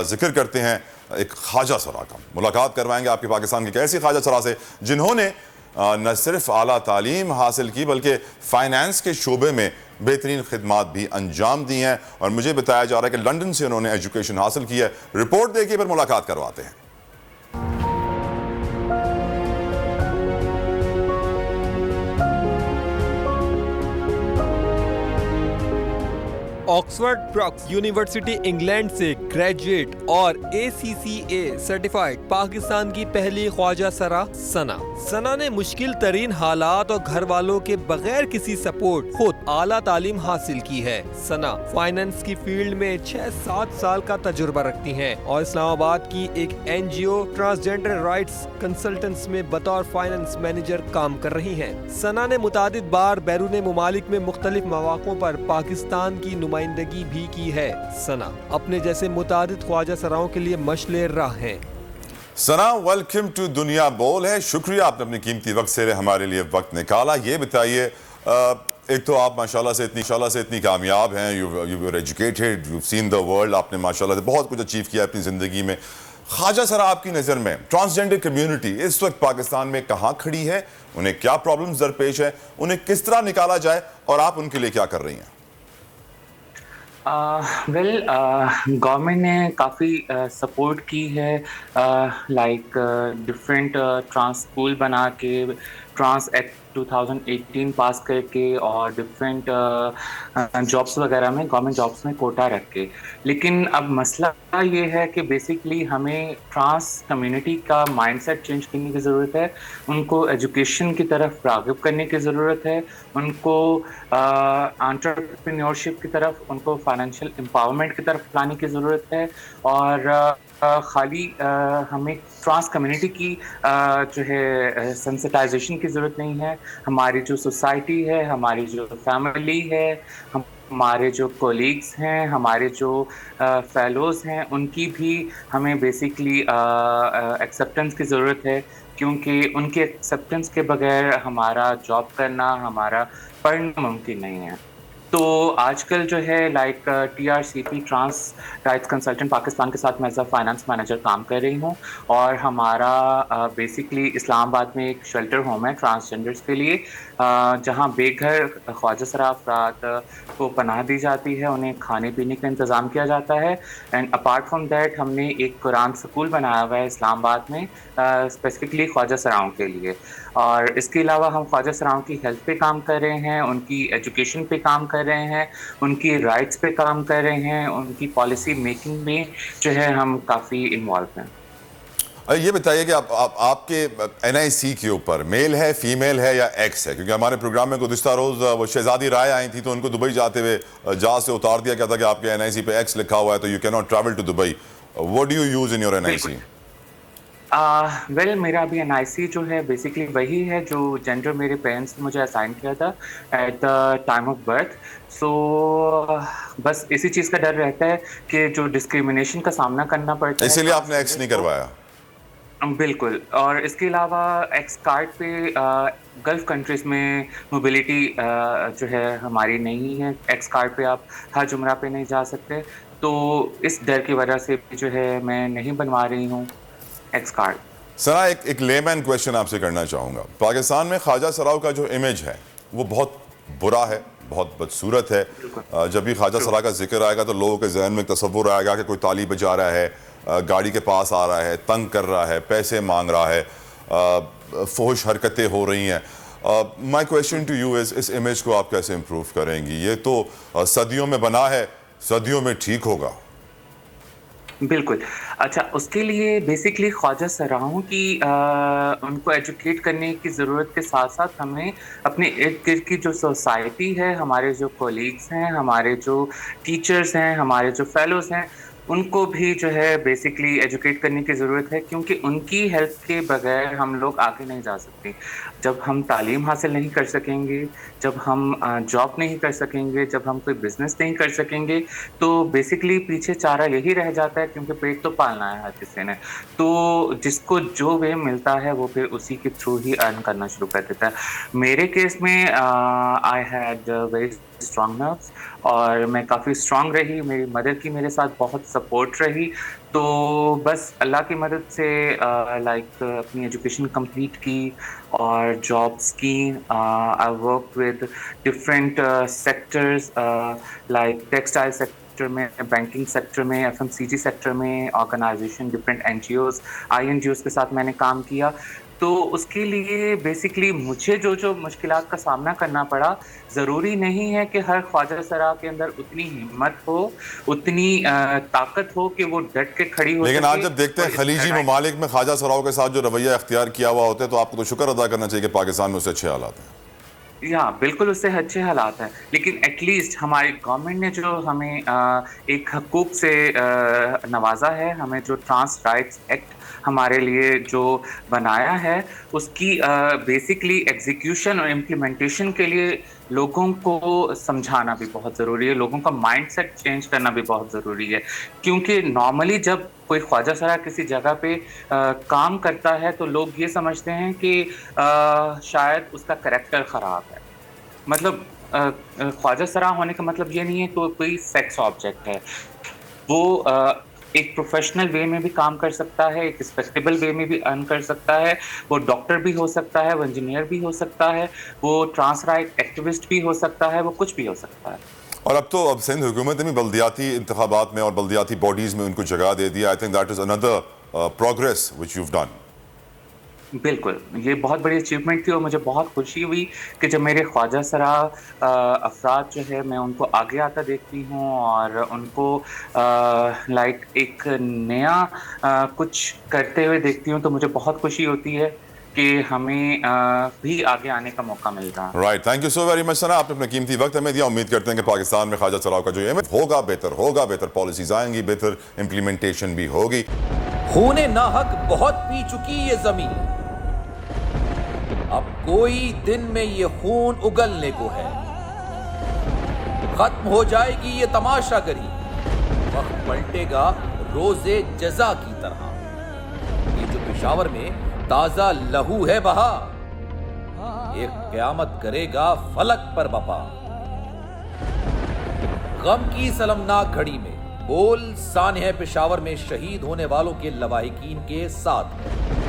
ذکر کرتے ہیں ایک خواجہ سرا کا. ملاقات کروائیں گے آپ کے پاکستان کے ایک ایسی خواجہ سرا سے جنہوں نے نہ صرف اعلیٰ تعلیم حاصل کی بلکہ فائنانس کے شعبے میں بہترین خدمات بھی انجام دی ہیں, اور مجھے بتایا جا رہا ہے کہ لندن سے انہوں نے ایجوکیشن حاصل کی ہے. رپورٹ دیکھیے پھر ملاقات کرواتے ہیں. آکسفورڈ بروکس یونیورسٹی انگلینڈ سے گریجویٹ اور ACCA سرٹیفائیڈ پاکستان کی پہلی خواجہ سرا ثنا نے مشکل ترین حالات اور گھر والوں کے بغیر کسی سپورٹ خود اعلیٰ تعلیم حاصل کی ہے. ثنا فائنانس کی فیلڈ میں 6-7 سال کا تجربہ رکھتی ہیں اور اسلام آباد کی ایک NGO ٹرانسجینڈر رائٹس کنسلٹنٹس میں بطور فائنانس مینیجر کام کر رہی ہیں. ثنا نے متعدد بار بیرون ممالک میں مختلف مواقعوں پر پاکستان کی نمائندگی بھی کی ہے. ثنا اپنے جیسے متعدد خواجہ سراؤں کے لیے مشعل راہ ہیں. ثنا ویلکم ٹو دنیا بول ہے. شکریہ آپ نے اپنی قیمتی وقت سے ہمارے لیے وقت نکالا. یہ بتائیے ایک تو آپ ماشاءاللہ سے اتنی کامیاب ہیں, you educated, you seen the world, آپ نے ماشاءاللہ سے بہت کچھ اچیو کیا اپنی زندگی میں. خواجہ سرا آپ کی نظر میں ٹرانسجینڈر کمیونٹی اس وقت پاکستان میں کہاں کھڑی ہے, انہیں کیا پرابلمز درپیش ہے, انہیں کس طرح نکالا جائے, اور آپ ان کے لیے کیا کر رہی ہیں؟ گورنمنٹ نے کافی سپورٹ کی ہے, لائک ڈفرینٹ ٹرانس اسکول بنا کے, ٹرانس ایکٹ 2018 پاس کر کے, اور ڈفرینٹ جابس وغیرہ میں, گورنمنٹ جابس میں کوٹا رکھ کے. لیکن اب مسئلہ یہ ہے کہ بیسکلی ہمیں ٹرانس کمیونٹی کا مائنڈ سیٹ چینج کرنے کی ضرورت ہے, ان کو ایجوکیشن کی طرف راغب کرنے کی ضرورت ہے, ان کو انٹرپرینیورشپ کی طرف, ان کو فائنینشیل امپاورمنٹ کی طرف لانے کی ضرورت ہے. اور خالی ہمیں ٹرانس کمیونٹی کی جو ہے سینسٹائزیشن کی ضرورت نہیں ہے. ہماری جو سوسائٹی ہے, ہماری جو فیملی ہے, ہمارے جو کولیگز ہیں, ہمارے جو فیلوز ہیں, ان کی بھی ہمیں بیسکلی ایکسیپٹنس کی ضرورت ہے, کیونکہ ان کے ایکسیپٹنس کے بغیر ہمارا جاب کرنا, ہمارا پڑھنا ممکن نہیں ہے. تو آج کل جو ہے like TRCP trans rights consultant Pakistan کے ساتھ میں ایز اے فائنانس مینیجر کام کر رہی ہوں, اور ہمارا بیسکلی اسلام آباد میں ایک شیلٹر ہوم ہے ٹرانسجینڈرس کے لیے, جہاں بے گھر خواجہ سرا افراد کو پناہ دی جاتی ہے, انہیں کھانے پینے کا انتظام کیا جاتا ہے. اینڈ اپارٹ فرام دیٹ ہم نے ایک قرآن اسکول بنایا ہوا ہے اسلام آباد میں اسپیسیفکلی خواجہ سراؤں کے لیے. اور اس کے علاوہ ہم خواجہ سراؤں کی ہیلتھ پہ کام کر رہے ہیں, ان کی ایجوکیشن پہ کام کر رہے ہیں, ان کی رائٹس پہ کام کر رہے ہیں, ان کی پالیسی میکنگ میں جو ہے ہم کافی انوالو ہیں. یہ بتائیے کہ آپ کے NIC کے اوپر میل ہے, فیمیل ہے, یا ایکس ہے؟ کیونکہ ہمارے پروگرام میں گزشتہ روز وہ شہزادی رائے آئی تھی تو ان کو دبئی جاتے ہوئے جہاز سے اتار دیا گیا تھا کہ آپ کے NIC پہ ایکس لکھا ہوا ہے تو یو کی not travel to Dubai. What do you use in your NIC؟ Well میرا ابھی NIC جو ہے بیسکلی وہی ہے جو جینڈر میرے پیرنٹس نے مجھے اسائن کیا تھا at the time of birth. So بس اسی چیز کا ڈر رہتا ہے کہ جو ڈسکریمنیشن کا سامنا کرنا پڑتا ہے, اسی لیے آپ نے ایکس نہیں کروایا؟ بالکل. اور اس کے علاوہ ایکس کارڈ پہ گلف کنٹریز میں موبلٹی جو ہے ہماری نہیں ہے, ایکس کارڈ پہ آپ حج عمرہ پہ نہیں جا سکتے, تو اس ڈر کی وجہ سے جو ہے میں نہیں بنوا رہی ہوں ایکس کارڈ. سنا ایک لے مین کویشچن آپ سے کرنا چاہوں گا. پاکستان میں خواجہ سراؤں کا جو امیج ہے وہ بہت برا ہے, بہت بدصورت ہے. جب بھی خواجہ سرا کا ذکر آئے گا تو لوگوں کے ذہن میں ایک تصور آئے گا کہ کوئی تالی بجا رہا ہے, گاڑی کے پاس آ رہا ہے, تنگ کر رہا ہے, پیسے مانگ رہا ہے, فحش حرکتیں ہو رہی ہیں. My question to you is اس امیج کو آپ کیسے امپروو کریں گی؟ یہ تو صدیوں میں بنا ہے, صدیوں میں ٹھیک ہوگا. بالکل. اچھا, اس کے لیے بیسکلی خواجہ سراؤں کی ان کو ایجوکیٹ کرنے کی ضرورت کے ساتھ ساتھ ہمیں اپنے ارد گرد کی جو سوسائٹی ہے, ہمارے جو کولیگز ہیں, ہمارے جو ٹیچرز ہیں, ہمارے جو فیلوز ہیں, ان کو بھی جو ہے بیسکلی ایجوکیٹ کرنے کی ضرورت ہے, کیونکہ ان کی ہیلپ کے بغیر ہم لوگ آگے نہیں جا سکتے. جب ہم تعلیم حاصل نہیں کر سکیں گے، جب ہم جاب نہیں کر سکیں گے، جب ہم کوئی بزنس نہیں کر سکیں گے، تو بیسکلی پیچھے چارہ یہی رہ جاتا ہے، کیونکہ پیٹ تو پالنا ہے ہر کسی نے. تو جس کو جو وے ملتا ہے وہ پھر اسی کے تھرو ہی ارن کرنا شروع کر دیتا ہے. میرے کیس میں I had very strong nervous, اور میں کافی اسٹرانگ رہی. میری مدر کی میرے ساتھ بہت سپورٹ رہی. تو بس اللہ کی مدد سے لائک اپنی ایجوکیشن کمپلیٹ کی اور جابس کی. I work with different sectors like textile sector میں، بینکنگ سیکٹر میں، FMCG سیکٹر میں، آرگنائزیشن ڈفرینٹ NGOs INGOs کے ساتھ میں نے کام کیا. تو اس کے لیے بیسکلی مجھے جو مشکلات کا سامنا کرنا پڑا، ضروری نہیں ہے کہ ہر خواجہ سرا کے اندر اتنی ہمت ہو، اتنی طاقت ہو کہ وہ ڈٹ کے کھڑی ہو. لیکن آپ جب دیکھتے ہیں خلیجی ممالک میں خواجہ سراؤں کے ساتھ جو رویہ اختیار کیا ہوا ہوتا ہے تو آپ کو تو شکر ادا کرنا چاہیے کہ پاکستان میں اس سے اچھے حالات ہیں. بالکل اس سے اچھے حالات ہیں، لیکن ایٹ لیسٹ ہماری گورنمنٹ نے جو ہمیں ایک حقوق سے نوازا ہے، ہمیں جو ٹرانس رائٹس ایکٹ ہمارے لیے جو بنایا ہے، اس کی بیسکلی ایگزیکیوشن اور امپلیمنٹیشن کے لیے لوگوں کو سمجھانا بھی بہت ضروری ہے، لوگوں کا مائنڈ سیٹ چینج کرنا بھی بہت ضروری ہے. کیونکہ نارملی جب کوئی خواجہ سرا کسی جگہ پہ کام کرتا ہے تو لوگ یہ سمجھتے ہیں کہ شاید اس کا کریکٹر خراب ہے. مطلب خواجہ سرا ہونے کا مطلب یہ نہیں ہے کہ وہ کوئی سیکس آبجیکٹ ہے. وہ ایک پروفیشنل وے میں بھی کام کر سکتا ہے، ایک رسپیکٹیبل وے میں بھی ارن کر سکتا ہے. وہ ڈاکٹر بھی ہو سکتا ہے، وہ انجینئر بھی ہو سکتا ہے، وہ ٹرانس رائٹ ایکٹیوسٹ بھی ہو سکتا ہے، وہ کچھ بھی ہو سکتا ہے. اور اب سندھ حکومت نے بھی بلدیاتی انتخابات میں اور بلدیاتی باڈیز میں ان کو جگہ دے دیا. I think that is another progress which you have done. بالکل، یہ بہت بڑی اچیومنٹ تھی، اور مجھے بہت خوشی ہوئی کہ جب میرے خواجہ سرا افراد جو ہے میں ان کو آگے آتا دیکھتی ہوں اور ان کو لائک ایک نیا کچھ کرتے ہوئے دیکھتی ہوں، تو مجھے بہت خوشی ہوتی ہے کہ ہمیں بھی آگے آنے کا موقع مل رہا. Right, thank you so very much سنا، آپ نے اپنا قیمتی وقت ہمیں دیا. امید کرتے ہیں کہ پاکستان میں خواجہ سراؤں کا جو ایم ہوگا بہتر پالیسیز آئیں گی، بہتر امپلیمنٹیشن بھی ہوگی. خون ناحق بہت پی چکی یہ زمین، اب کوئی دن میں یہ خون اگلنے کو ہے. ختم ہو جائے گی یہ تماشا گری، وقت پلٹے گا روز جزا کی طرح. یہ جو پشاور میں تازہ لہو ہے بہا، ایک قیامت کرے گا فلک پر بپا. غم کی سلمناک گھڑی میں بول سانحہ پشاور میں شہید ہونے والوں کے لواحقین کے ساتھ ہے.